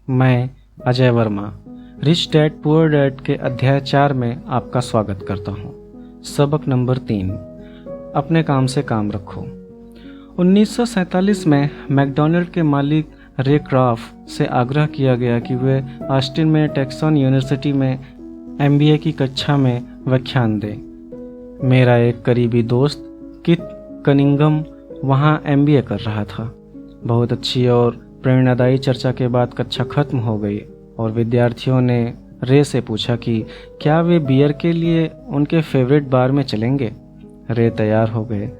मैं Ajay Verma rich dad poor dad के अध्याय 4 में आपका स्वागत करता हूँ। सबक नंबर 3, अपने काम से काम रखो। 1947 में मैकडॉनल्ड के मालिक रे क्रॉफ्ट से आग्रह किया गया कि वे ऑस्टिन में टेक्सन यूनिवर्सिटी में MBA की कक्षा में व्याख्यान दें। मेरा एक करीबी दोस्त किथ कनिंगम वहाँ MBA कर रहा था। बहुत अच्छी और प्रेरणादायी चर्चा के बाद कक्षा खत्म हो गई और विद्यार्थियों ने रे से पूछा कि क्या वे बियर के लिए उनके फेवरेट बार में चलेंगे। रे तैयार हो गए।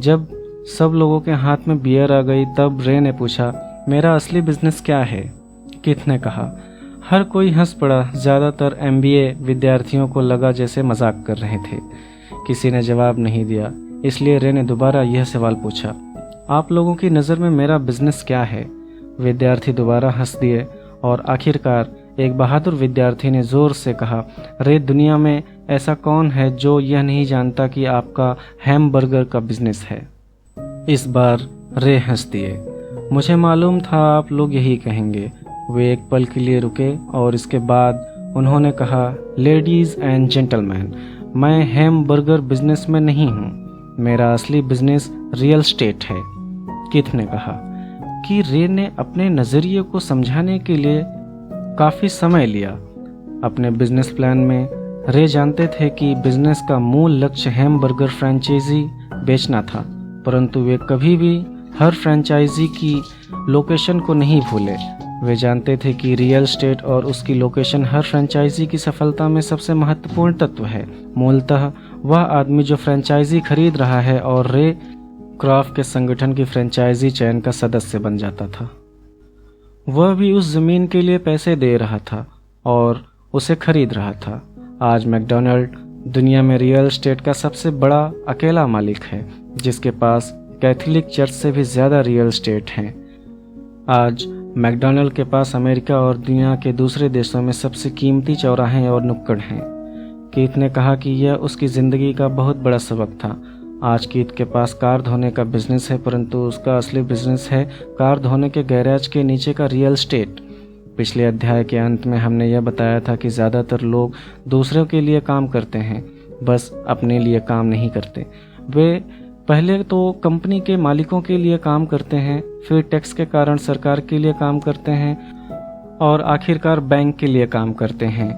जब सब लोगों के हाथ में बियर आ गई तब रे ने पूछा, मेरा असली बिजनेस क्या है? किथ ने कहा। हर कोई हंस पड़ा। ज़्यादातर MBA विद्यार्थियों को लगा जैसे मजाक कर रहे थे। किसी ने जवाब नहीं दिया, इसलिए रे ने दोबारा यह सवाल पूछा, आप लोगों की नज़र में मेरा बिजनेस क्या है? विद्यार्थी दोबारा हंस दिए और आखिरकार एक बहादुर विद्यार्थी ने जोर से कहा, रे, दुनिया में ऐसा कौन है जो यह नहीं जानता कि आपका हैमबर्गर का बिजनेस है? इस बार रे हंस दिए। मुझे मालूम था आप लोग यही कहेंगे। वे एक पल के लिए रुके और इसके बाद उन्होंने कहा, लेडीज एंड जेंटलमैन, मैं हैमबर्गर बिजनेस में नहीं हूँ। मेरा असली बिजनेस रियल एस्टेट है। किथ ने कहा कि रे ने अपने नज़रिए को समझाने के लिए काफ़ी समय लिया। अपने बिजनेस प्लान में रे जानते थे कि बिजनेस का मूल लक्ष्य हैमबर्गर फ्रेंचाइजी बेचना था, परंतु वे कभी भी हर फ्रेंचाइजी की लोकेशन को नहीं भूले। वे जानते थे कि रियल एस्टेट और उसकी लोकेशन हर फ्रेंचाइजी की सफलता में सबसे महत्वपूर्ण तत्व है। मूलतः वह आदमी जो फ्रेंचाइजी खरीद रहा है और रे क्रॉफ्ट के संगठन की फ्रेंचाइजी चयन का सदस्य बन जाता था। वह भी उस जमीन के लिए पैसे दे रहा था और उसे खरीद रहा था। आज मैकडॉनल्ड दुनिया में रियल एस्टेट का सबसे बड़ा अकेला मालिक है, जिसके पास कैथोलिक चर्च से भी ज़्यादा रियल एस्टेट हैं। आज मैकडॉनल्ड के पास अमेरिका और दुनिया के दूसरे देशों में सबसे कीमती चौराहे और नुक्कड़ हैं। कीथ ने कहा कि यह उसकी ज़िंदगी का बहुत बड़ा सबक था। आज कीथ के पास कार धोने का बिजनेस है, परंतु उसका असली बिजनेस है कार धोने के गैराज के नीचे का रियल एस्टेट। पिछले अध्याय के अंत में हमने यह बताया था कि ज़्यादातर लोग दूसरों के लिए काम करते हैं, बस अपने लिए काम नहीं करते। वे पहले तो कंपनी के मालिकों के लिए काम करते हैं, फिर टैक्स के कारण सरकार के लिए काम करते हैं और आखिरकार बैंक के लिए काम करते हैं,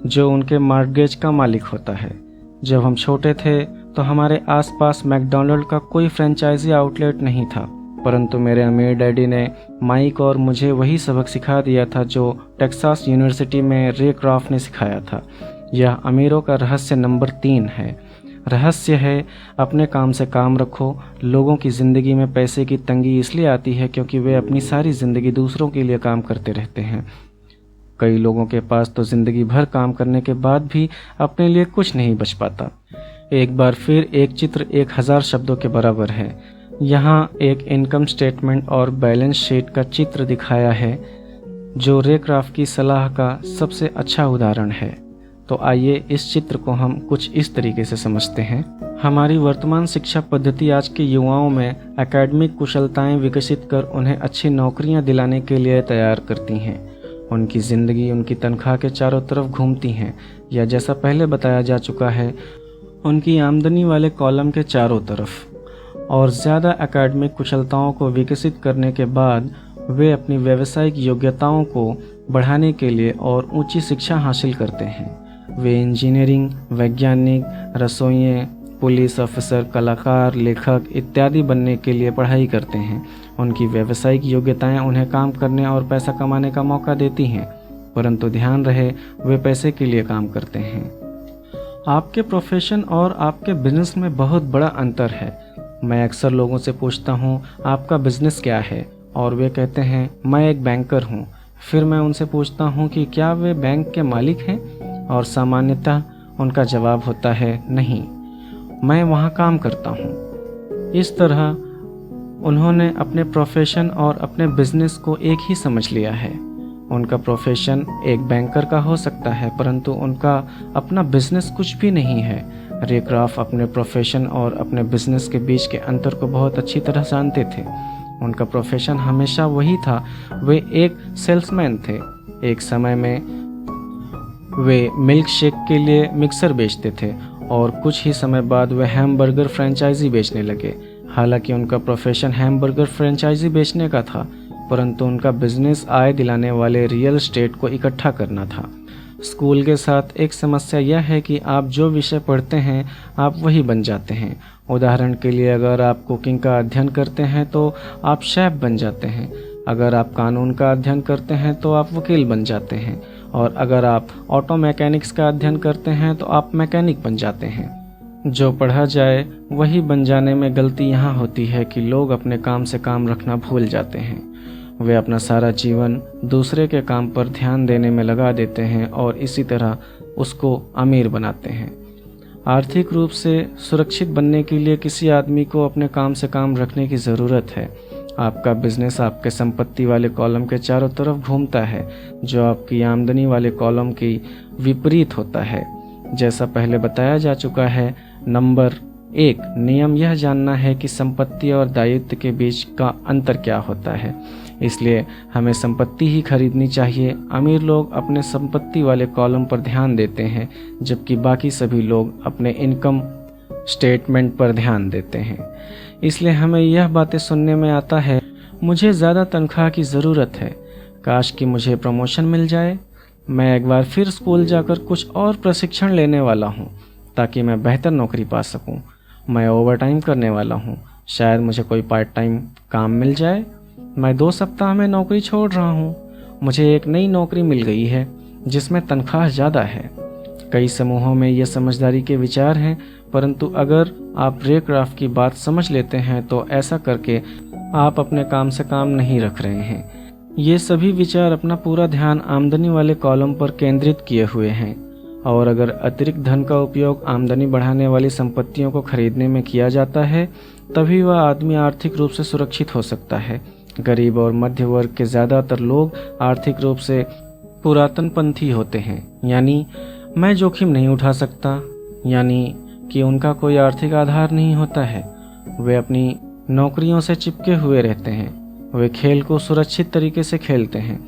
जो उनके मॉर्गेज का मालिक होता है। जब हम छोटे थे तो हमारे आसपास मैकडॉनल्ड का कोई फ्रेंचाइजी आउटलेट नहीं था, परंतु मेरे अमीर डैडी ने माइक और मुझे वही सबक सिखा दिया था जो टेक्सास यूनिवर्सिटी में रे क्रॉफ्ट ने सिखाया था। यह अमीरों का रहस्य नंबर 3 है। रहस्य है, अपने काम से काम रखो। लोगों की ज़िंदगी में पैसे की तंगी इसलिए आती है क्योंकि वे अपनी सारी ज़िंदगी दूसरों के लिए काम करते रहते हैं। कई लोगों के पास तो ज़िंदगी भर काम करने के बाद भी अपने लिए कुछ नहीं बच पाता। एक बार फिर एक चित्र 1000 शब्दों के बराबर है। यहाँ एक इनकम स्टेटमेंट और बैलेंस शीट का चित्र दिखाया है जो रे क्रॉफ्ट की सलाह का सबसे अच्छा उदाहरण है। तो आइए इस चित्र को हम कुछ इस तरीके से समझते हैं। हमारी वर्तमान शिक्षा पद्धति आज के युवाओं में एकेडमिक कुशलताएं विकसित कर उन्हें अच्छी नौकरियां दिलाने के लिए तैयार करती हैं। उनकी ज़िंदगी उनकी तनख्वाह के चारों तरफ घूमती हैं, या जैसा पहले बताया जा चुका है, उनकी आमदनी वाले कॉलम के चारों तरफ। और ज़्यादा एकेडमिक कुशलताओं को विकसित करने के बाद वे अपनी व्यावसायिक योग्यताओं को बढ़ाने के लिए और ऊंची शिक्षा हासिल करते हैं। वे इंजीनियरिंग, वैज्ञानिक, रसोइये, पुलिस ऑफिसर, कलाकार, लेखक इत्यादि बनने के लिए पढ़ाई करते हैं। उनकी व्यावसायिक योग्यताएं उन्हें काम करने और पैसा कमाने का मौका देती हैं, परंतु ध्यान रहे वे पैसे के लिए काम करते हैं। आपके प्रोफेशन और आपके बिजनेस में बहुत बड़ा अंतर है। मैं अक्सर लोगों से पूछता हूँ, आपका बिजनेस क्या है? और वे कहते हैं, मैं एक बैंकर हूँ। फिर मैं उनसे पूछता हूँ कि क्या वे बैंक के मालिक हैं? और सामान्यतः उनका जवाब होता है, नहीं, मैं वहाँ काम करता हूँ। इस तरह उन्होंने अपने प्रोफेशन और अपने बिजनेस को एक ही समझ लिया है। उनका प्रोफेशन एक बैंकर का हो सकता है, परंतु उनका अपना बिजनेस कुछ भी नहीं है। रे क्रॉफ्ट अपने प्रोफेशन और अपने बिजनेस के बीच के अंतर को बहुत अच्छी तरह जानते थे। उनका प्रोफेशन हमेशा वही था, वे एक सेल्समैन थे। एक समय में वे मिल्क शेक के लिए मिक्सर बेचते थे और कुछ ही समय बाद वे हैमबर्गर फ्रेंचाइजी बेचने लगे। हालांकि उनका प्रोफेशन हैमबर्गर फ्रेंचाइजी बेचने का था, परंतु उनका बिजनेस आय दिलाने वाले रियल एस्टेट को इकट्ठा करना था। स्कूल के साथ एक समस्या यह है कि आप जो विषय पढ़ते हैं आप वही बन जाते हैं। उदाहरण के लिए, अगर आप कुकिंग का अध्ययन करते हैं तो आप शेफ बन जाते हैं, अगर आप कानून का अध्ययन करते हैं तो आप वकील बन जाते हैं, और अगर आप ऑटो मैकेनिक्स का अध्ययन करते हैं तो आप मैकेनिक बन जाते हैं। जो पढ़ा जाए वही बन जाने में गलती यहाँ होती है कि लोग अपने काम से काम रखना भूल जाते हैं। वे अपना सारा जीवन दूसरे के काम पर ध्यान देने में लगा देते हैं और इसी तरह उसको अमीर बनाते हैं। आर्थिक रूप से सुरक्षित बनने के लिए किसी आदमी को अपने काम से काम रखने की ज़रूरत है। आपका बिजनेस आपके संपत्ति वाले कॉलम के चारों तरफ घूमता है, जो आपकी आमदनी वाले कॉलम की विपरीत होता है। जैसा पहले बताया जा चुका है, नंबर 1 नियम यह जानना है कि संपत्ति और दायित्व के बीच का अंतर क्या होता है। इसलिए हमें संपत्ति ही खरीदनी चाहिए। अमीर लोग अपने संपत्ति वाले कॉलम पर ध्यान देते हैं, जबकि बाकी सभी लोग अपने इनकम स्टेटमेंट पर ध्यान देते हैं। इसलिए हमें यह बातें सुनने में आता है, मुझे ज़्यादा तनख्वाह की ज़रूरत है, काश कि मुझे प्रमोशन मिल जाए, मैं एक बार फिर स्कूल जाकर कुछ और प्रशिक्षण लेने वाला हूँ ताकि मैं बेहतर नौकरी पा सकूँ, मैं ओवरटाइम करने वाला हूँ, शायद मुझे कोई पार्ट टाइम काम मिल जाए, मैं 2 सप्ताह में नौकरी छोड़ रहा हूँ, मुझे एक नई नौकरी मिल गई है जिसमें तनख्वाह ज़्यादा है। कई समूहों में ये समझदारी के विचार हैं, परंतु अगर आप रे क्राफ्ट की बात समझ लेते हैं तो ऐसा करके आप अपने काम से काम नहीं रख रहे हैं। ये सभी विचार अपना पूरा ध्यान आमदनी वाले कॉलम पर केंद्रित किए हुए हैं, और अगर अतिरिक्त धन का उपयोग आमदनी बढ़ाने वाली संपत्तियों को खरीदने में किया जाता है, तभी वह आदमी आर्थिक रूप से सुरक्षित हो सकता है। गरीब और मध्य वर्ग के ज़्यादातर लोग आर्थिक रूप से पुरातनपंथी होते हैं, यानी मैं जोखिम नहीं उठा सकता, यानी कि उनका कोई आर्थिक आधार नहीं होता है। वे अपनी नौकरियों से चिपके हुए रहते हैं, वे खेल को सुरक्षित तरीके से खेलते हैं।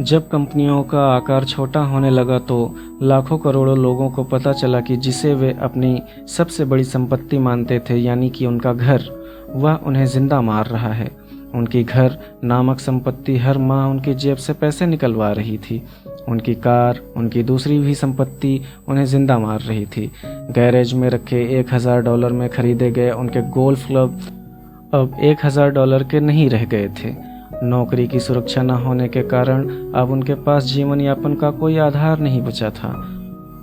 जब कंपनियों का आकार छोटा होने लगा तो लाखों करोड़ों लोगों को पता चला कि जिसे वे अपनी सबसे बड़ी संपत्ति मानते थे, यानी कि उनका घर, वह उन्हें जिंदा मार रहा है। उनकी घर नामक संपत्ति हर माह उनकी जेब से पैसे निकलवा रही थी। उनकी कार, उनकी दूसरी भी संपत्ति उन्हें जिंदा मार रही थी। गैरेज में रखे $1000 में खरीदे गए उनके गोल्फ क्लब अब $1000 के नहीं रह गए थे। नौकरी की सुरक्षा न होने के कारण अब उनके पास जीवन यापन का कोई आधार नहीं बचा था।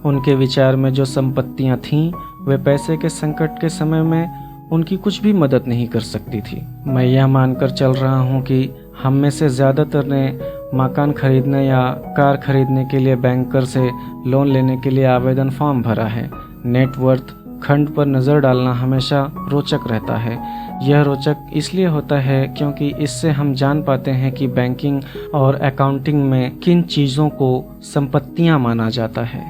उनके विचार में जो संपत्तियां थीं, वे पैसे के संकट के समय में उनकी कुछ भी मदद नहीं कर सकती थी। मैं यह मानकर चल रहा हूँ कि हम में से ज़्यादातर ने मकान खरीदने या कार खरीदने के लिए बैंकर से लोन लेने के लिए आवेदन फॉर्म भरा है। नेटवर्थ खंड पर नज़र डालना हमेशा रोचक रहता है। यह रोचक इसलिए होता है क्योंकि इससे हम जान पाते हैं कि बैंकिंग और अकाउंटिंग में किन चीज़ों को संपत्तियां माना जाता है।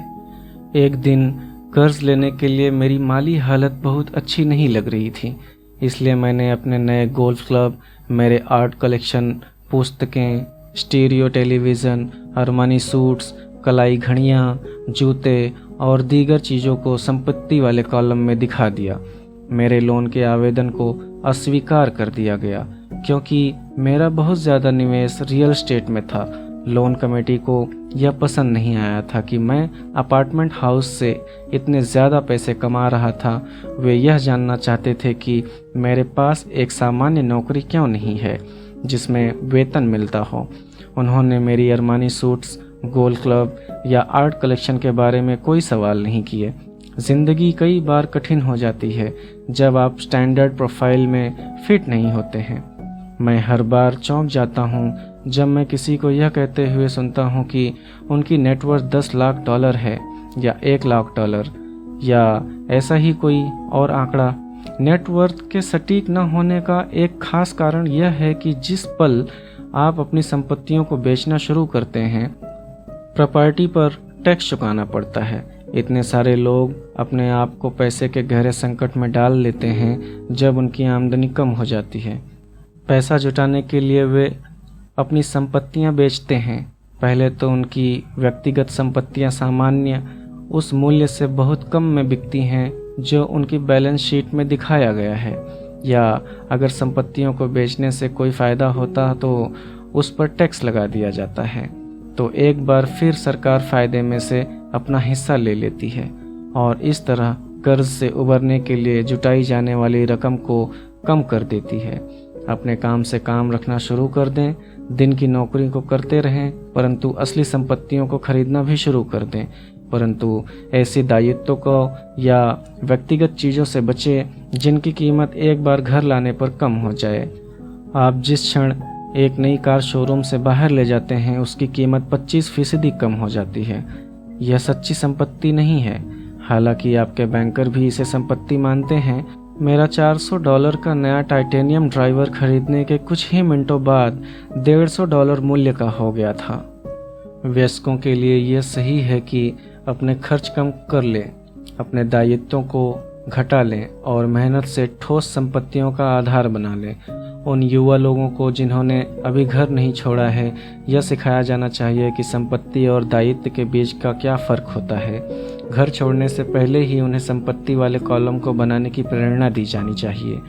एक दिन कर्ज लेने के लिए मेरी माली हालत बहुत अच्छी नहीं लग रही थी, इसलिए मैंने अपने नए गोल्फ क्लब, मेरे आर्ट कलेक्शन, पुस्तकें, स्टीरियो टेलीविज़न, अरमानी सूट्स, कलाई घड़ियाँ, जूते और दीगर चीज़ों को संपत्ति वाले कॉलम में दिखा दिया। मेरे लोन के आवेदन को अस्वीकार कर दिया गया क्योंकि मेरा बहुत ज़्यादा निवेश रियल एस्टेट में था। लोन कमेटी को यह पसंद नहीं आया था कि मैं अपार्टमेंट हाउस से इतने ज़्यादा पैसे कमा रहा था। वे यह जानना चाहते थे कि मेरे पास एक सामान्य नौकरी क्यों नहीं है जिसमें वेतन मिलता हो। उन्होंने मेरी अरमानी सूट्स, गोल्फ क्लब या आर्ट कलेक्शन के बारे में कोई सवाल नहीं किए। ज़िंदगी कई बार कठिन हो जाती है जब आप स्टैंडर्ड प्रोफाइल में फिट नहीं होते हैं। मैं हर बार चौंक जाता हूँ जब मैं किसी को यह कहते हुए सुनता हूँ कि उनकी नेटवर्थ $10 लाख है या $1 लाख या ऐसा ही कोई और आंकड़ा। नेटवर्थ के सटीक न होने का एक खास कारण यह है कि जिस पल आप अपनी संपत्तियों को बेचना शुरू करते हैं, प्रॉपर्टी पर टैक्स चुकाना पड़ता है। इतने सारे लोग अपने आप को पैसे के गहरे संकट में डाल लेते हैं जब उनकी आमदनी कम हो जाती है। पैसा जुटाने के लिए वे अपनी संपत्तियां बेचते हैं। पहले तो उनकी व्यक्तिगत संपत्तियां सामान्य उस मूल्य से बहुत कम में बिकती हैं जो उनकी बैलेंस शीट में दिखाया गया है, या अगर संपत्तियों को बेचने से कोई फ़ायदा होता तो उस पर टैक्स लगा दिया जाता है। तो एक बार फिर सरकार फ़ायदे में से अपना हिस्सा ले लेती है और इस तरह कर्ज से उबरने के लिए जुटाई जाने वाली रकम को कम कर देती है। अपने काम से काम रखना शुरू कर दें, दिन की नौकरी को करते रहें, परंतु असली संपत्तियों को खरीदना भी शुरू कर दें। परंतु ऐसे दायित्वों को या व्यक्तिगत चीज़ों से बचें जिनकी कीमत एक बार घर लाने पर कम हो जाए। आप जिस क्षण एक नई कार शोरूम से बाहर ले जाते हैं उसकी कीमत 25% कम हो जाती है। यह सच्ची संपत्ति नहीं है, हालांकि आपके बैंकर भी इसे संपत्ति मानते हैं। मेरा $400 का नया टाइटेनियम ड्राइवर खरीदने के कुछ ही मिनटों बाद $150 मूल्य का हो गया था। वयस्कों के लिए यह सही है कि अपने खर्च कम कर लें, अपने दायित्वों को घटा लें और मेहनत से ठोस संपत्तियों का आधार बना लें। उन युवा लोगों को जिन्होंने अभी घर नहीं छोड़ा है, यह सिखाया जाना चाहिए कि संपत्ति और दायित्व के बीच का क्या फ़र्क होता है। घर छोड़ने से पहले ही उन्हें संपत्ति वाले कॉलम को बनाने की प्रेरणा दी जानी चाहिए।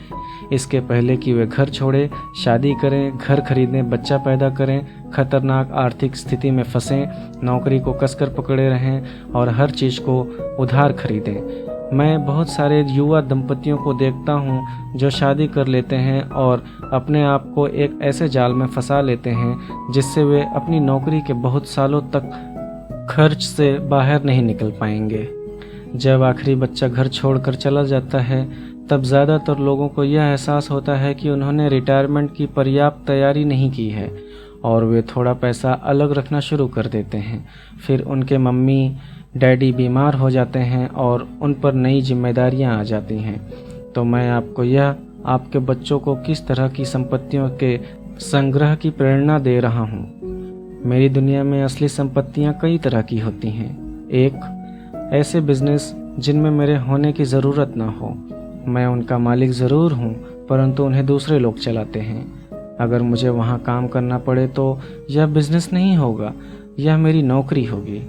इसके पहले कि वे घर छोड़ें, शादी करें, घर खरीदें, बच्चा पैदा करें, खतरनाक आर्थिक स्थिति में फंसें, नौकरी को कसकर पकड़े रहें और हर चीज़ को उधार खरीदें। मैं बहुत सारे युवा दंपतियों को देखता हूँ जो शादी कर लेते हैं और अपने आप को एक ऐसे जाल में फंसा लेते हैं जिससे वे अपनी नौकरी के बहुत सालों तक खर्च से बाहर नहीं निकल पाएंगे। जब आखिरी बच्चा घर छोड़कर चला जाता है तब ज़्यादातर लोगों को यह एहसास होता है कि उन्होंने रिटायरमेंट की पर्याप्त तैयारी नहीं की है और वे थोड़ा पैसा अलग रखना शुरू कर देते हैं। फिर उनके मम्मी डैडी बीमार हो जाते हैं और उन पर नई जिम्मेदारियां आ जाती हैं। तो मैं आपको यह आपके बच्चों को किस तरह की संपत्तियों के संग्रह की प्रेरणा दे रहा हूँ। मेरी दुनिया में असली संपत्तियां कई तरह की होती हैं। एक, ऐसे बिजनेस जिनमें मेरे होने की ज़रूरत ना हो। मैं उनका मालिक ज़रूर हूँ परंतु उन्हें दूसरे लोग चलाते हैं। अगर मुझे वहाँ काम करना पड़े तो यह बिजनेस नहीं होगा, यह मेरी नौकरी होगी।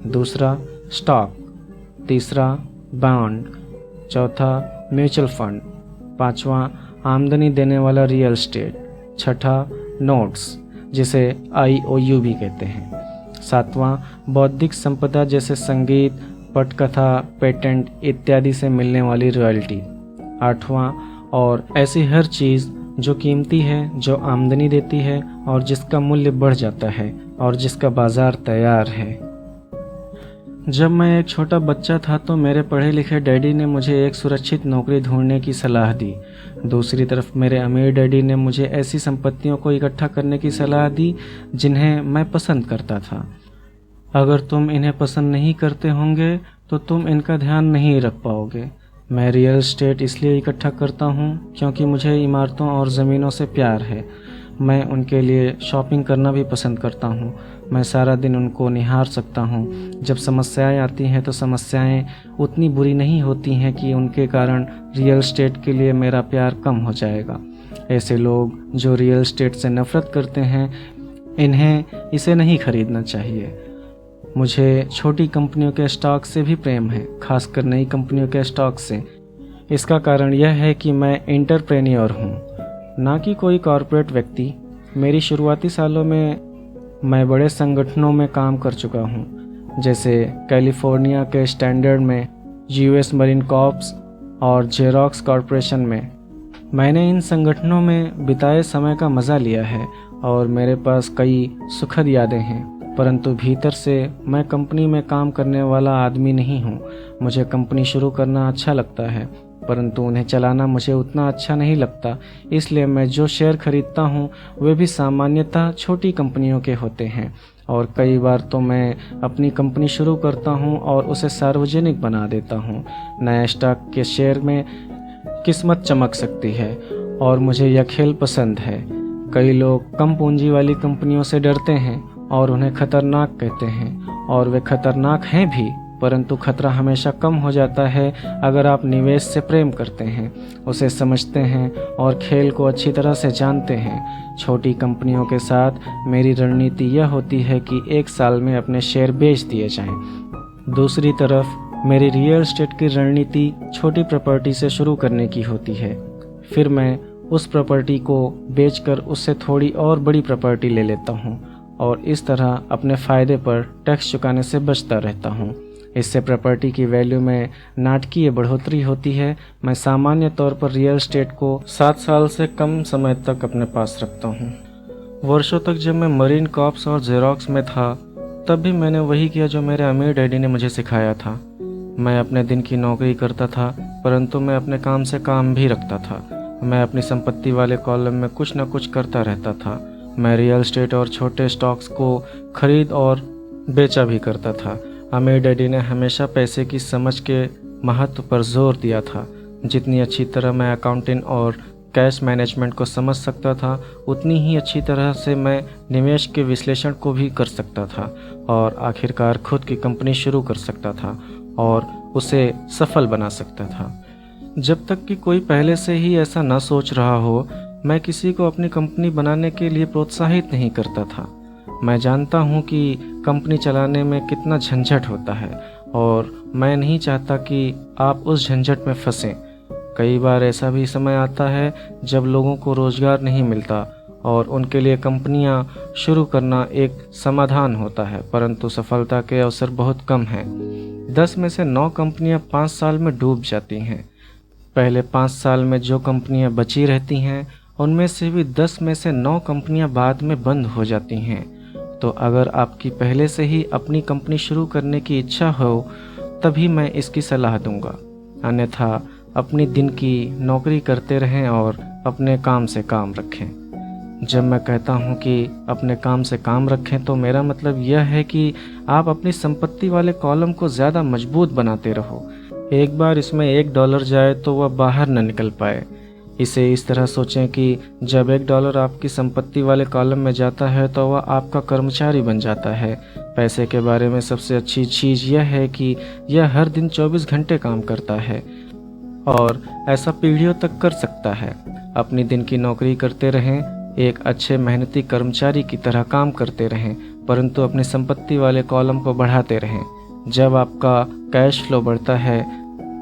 दूसरा, स्टॉक। तीसरा, बॉन्ड। चौथा, म्यूचुअल फंड। पांचवा, आमदनी देने वाला रियल एस्टेट। छठा, नोट्स जिसे IOU भी कहते हैं। सातवां, बौद्धिक संपदा जैसे संगीत, पटकथा, पेटेंट इत्यादि से मिलने वाली रॉयल्टी। आठवां, और ऐसी हर चीज़ जो कीमती है, जो आमदनी देती है और जिसका मूल्य बढ़ जाता है और जिसका बाजार तैयार है। जब मैं एक छोटा बच्चा था तो मेरे पढ़े लिखे डैडी ने मुझे एक सुरक्षित नौकरी ढूंढने की सलाह दी। दूसरी तरफ मेरे अमीर डैडी ने मुझे ऐसी संपत्तियों को इकट्ठा करने की सलाह दी जिन्हें मैं पसंद करता था। अगर तुम इन्हें पसंद नहीं करते होंगे तो तुम इनका ध्यान नहीं रख पाओगे। मैं रियल एस्टेट इसलिए इकट्ठा करता हूँ क्योंकि मुझे इमारतों और ज़मीनों से प्यार है। मैं उनके लिए शॉपिंग करना भी पसंद करता हूँ। मैं सारा दिन उनको निहार सकता हूँ। जब समस्याएं आती हैं तो समस्याएं उतनी बुरी नहीं होती हैं कि उनके कारण रियल एस्टेट के लिए मेरा प्यार कम हो जाएगा। ऐसे लोग जो रियल एस्टेट से नफरत करते हैं, इन्हें इसे नहीं खरीदना चाहिए। मुझे छोटी कंपनियों के स्टॉक से भी प्रेम है, खासकर नई कंपनियों के स्टॉक से। इसका कारण यह है कि मैं एंटरप्रेन्योर हूँ, ना कि कोई कॉरपोरेट व्यक्ति। मेरी शुरुआती सालों में मैं बड़े संगठनों में काम कर चुका हूँ, जैसे कैलिफोर्निया के स्टैंडर्ड में, US मरीन कॉर्प्स और जेरोक्स कॉरपोरेशन में। मैंने इन संगठनों में बिताए समय का मज़ा लिया है और मेरे पास कई सुखद यादें हैं, परंतु भीतर से मैं कंपनी में काम करने वाला आदमी नहीं हूँ। मुझे कंपनी शुरू करना अच्छा लगता है परंतु उन्हें चलाना मुझे उतना अच्छा नहीं लगता। इसलिए मैं जो शेयर खरीदता हूँ वे भी सामान्यतः छोटी कंपनियों के होते हैं और कई बार तो मैं अपनी कंपनी शुरू करता हूँ और उसे सार्वजनिक बना देता हूँ। नया स्टॉक के शेयर में किस्मत चमक सकती है और मुझे यह खेल पसंद है। कई लोग कम पूंजी वाली कंपनियों से डरते हैं और उन्हें खतरनाक कहते हैं और वे खतरनाक हैं भी। परंतु खतरा हमेशा कम हो जाता है अगर आप निवेश से प्रेम करते हैं, उसे समझते हैं और खेल को अच्छी तरह से जानते हैं। छोटी कंपनियों के साथ मेरी रणनीति यह होती है कि 1 साल में अपने शेयर बेच दिए जाएं। दूसरी तरफ मेरी रियल एस्टेट की रणनीति छोटी प्रॉपर्टी से शुरू करने की होती है। फिर मैं उस प्रॉपर्टी को बेचकर उससे थोड़ी और बड़ी प्रॉपर्टी ले लेता हूँ और इस तरह अपने फ़ायदे पर टैक्स चुकाने से बचता रहता हूँ। इससे प्रॉपर्टी की वैल्यू में नाटकीय बढ़ोतरी होती है। मैं सामान्य तौर पर रियल एस्टेट को 7 साल से कम समय तक अपने पास रखता हूँ। वर्षों तक जब मैं मरीन कॉर्प्स और जेरोक्स में था तब भी मैंने वही किया जो मेरे अमीर डैडी ने मुझे सिखाया था। मैं अपने दिन की नौकरी करता था, परंतु मैं अपने काम से काम भी रखता था। मैं अपनी संपत्ति वाले कॉलम में कुछ न कुछ करता रहता था। मैं रियल एस्टेट और छोटे स्टॉक्स को खरीद और बेचा भी करता था। अमीर डैडी ने हमेशा पैसे की समझ के महत्व पर जोर दिया था। जितनी अच्छी तरह मैं अकाउंटिंग और कैश मैनेजमेंट को समझ सकता था, उतनी ही अच्छी तरह से मैं निवेश के विश्लेषण को भी कर सकता था और आखिरकार खुद की कंपनी शुरू कर सकता था और उसे सफल बना सकता था। जब तक कि कोई पहले से ही ऐसा न सोच रहा हो, मैं किसी को अपनी कंपनी बनाने के लिए प्रोत्साहित नहीं करता था। मैं जानता हूँ कि कंपनी चलाने में कितना झंझट होता है और मैं नहीं चाहता कि आप उस झंझट में फंसें। कई बार ऐसा भी समय आता है जब लोगों को रोजगार नहीं मिलता और उनके लिए कंपनियां शुरू करना एक समाधान होता है, परंतु सफलता के अवसर बहुत कम हैं। 10 में से 9 कंपनियां 5 साल में डूब जाती हैं। पहले 5 साल में जो कंपनियां बची रहती हैं उनमें से भी 10 में से 9 कंपनियां बाद में बंद हो जाती हैं। तो अगर आपकी पहले से ही अपनी कंपनी शुरू करने की इच्छा हो तभी मैं इसकी सलाह दूंगा, अन्यथा अपनी दिन की नौकरी करते रहें और अपने काम से काम रखें। जब मैं कहता हूं कि अपने काम से काम रखें तो मेरा मतलब यह है कि आप अपनी संपत्ति वाले कॉलम को ज़्यादा मजबूत बनाते रहो। एक बार इसमें $1 जाए तो वह बाहर न निकल पाए। इसे इस तरह सोचें कि जब $1 आपकी संपत्ति वाले कॉलम में जाता है तो वह आपका कर्मचारी बन जाता है। पैसे के बारे में सबसे अच्छी चीज़ यह है कि यह हर दिन 24 घंटे काम करता है और ऐसा पीढ़ियों तक कर सकता है। अपनी दिन की नौकरी करते रहें, एक अच्छे मेहनती कर्मचारी की तरह काम करते रहें, परंतु अपनी संपत्ति वाले कॉलम को बढ़ाते रहें। जब आपका कैश फ्लो बढ़ता है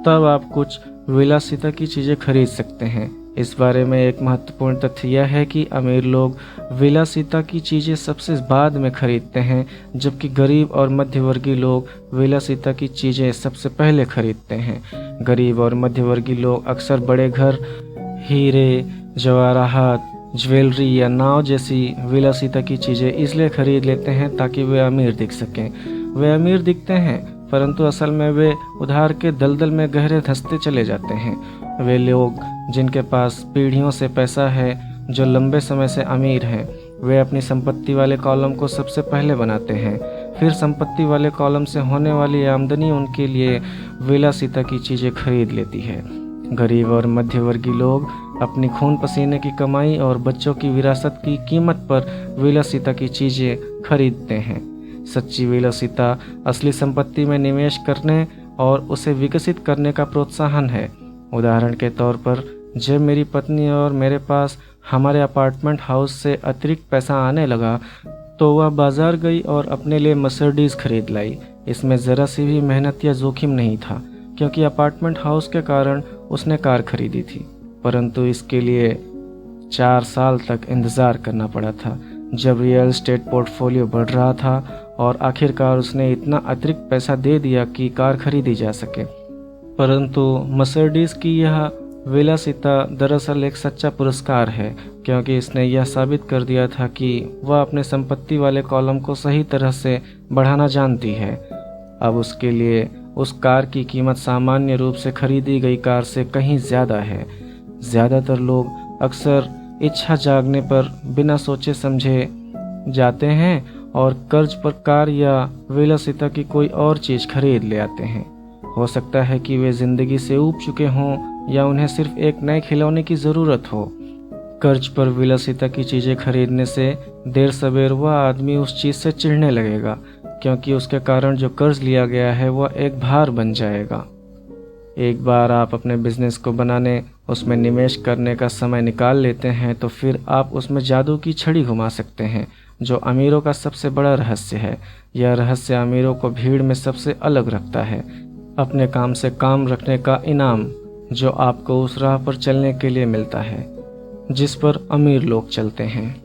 तब आप कुछ विलासिता की चीज़ें खरीद सकते हैं। इस बारे में एक महत्वपूर्ण तथ्य यह है कि अमीर लोग विलासिता की चीज़ें सबसे बाद में खरीदते हैं, जबकि गरीब और मध्यवर्गीय लोग विलासिता की चीज़ें सबसे पहले खरीदते हैं। गरीब और मध्यवर्गीय लोग अक्सर बड़े घर, हीरे, जवाहरात, ज्वेलरी या नाव जैसी विलासिता की चीज़ें इसलिए खरीद लेते हैं ताकि वे अमीर दिख सकें। वे अमीर दिखते हैं परंतु असल में वे उधार के दलदल में गहरे धंसते चले जाते हैं। वे लोग जिनके पास पीढ़ियों से पैसा है, जो लंबे समय से अमीर हैं, वे अपनी संपत्ति वाले कॉलम को सबसे पहले बनाते हैं। फिर संपत्ति वाले कॉलम से होने वाली आमदनी उनके लिए विलासिता की चीज़ें खरीद लेती है। गरीब और मध्यवर्गीय लोग अपनी खून पसीने की कमाई और बच्चों की विरासत की कीमत पर विलासिता की चीज़ें खरीदते हैं। सच्ची विलासिता असली संपत्ति में निवेश करने और उसे विकसित करने का प्रोत्साहन है। उदाहरण के तौर पर, जब मेरी पत्नी और मेरे पास हमारे अपार्टमेंट हाउस से अतिरिक्त पैसा आने लगा तो वह बाजार गई और अपने लिए मर्सिडीज खरीद लाई। इसमें ज़रा सी भी मेहनत या जोखिम नहीं था, क्योंकि अपार्टमेंट हाउस के कारण उसने कार खरीदी थी, परंतु इसके लिए 4 साल तक इंतज़ार करना पड़ा था। जब रियल एस्टेट पोर्टफोलियो बढ़ रहा था और आखिरकार उसने इतना अतिरिक्त पैसा दे दिया कि कार खरीदी जा सके। परंतु मर्सिडीज की यह विलासिता दरअसल एक सच्चा पुरस्कार है, क्योंकि इसने यह साबित कर दिया था कि वह अपने संपत्ति वाले कॉलम को सही तरह से बढ़ाना जानती है। अब उसके लिए उस कार की कीमत सामान्य रूप से खरीदी गई कार से कहीं ज़्यादा है। ज़्यादातर लोग अक्सर इच्छा जागने पर बिना सोचे समझे जाते हैं और कर्ज पर कार या विलासिता की कोई और चीज़ खरीद ले आते हैं। हो सकता है कि वे ज़िंदगी से ऊब चुके हों या उन्हें सिर्फ एक नए खिलौने की ज़रूरत हो। कर्ज पर विलासिता की चीज़ें खरीदने से देर सवेर वह आदमी उस चीज़ से चिढ़ने लगेगा, क्योंकि उसके कारण जो कर्ज लिया गया है वह एक भार बन जाएगा। एक बार आप अपने बिजनेस को बनाने, उसमें निवेश करने का समय निकाल लेते हैं तो फिर आप उसमें जादू की छड़ी घुमा सकते हैं, जो अमीरों का सबसे बड़ा रहस्य है। यह रहस्य अमीरों को भीड़ में सबसे अलग रखता है, अपने काम से काम रखने का इनाम जो आपको उस राह पर चलने के लिए मिलता है जिस पर अमीर लोग चलते हैं।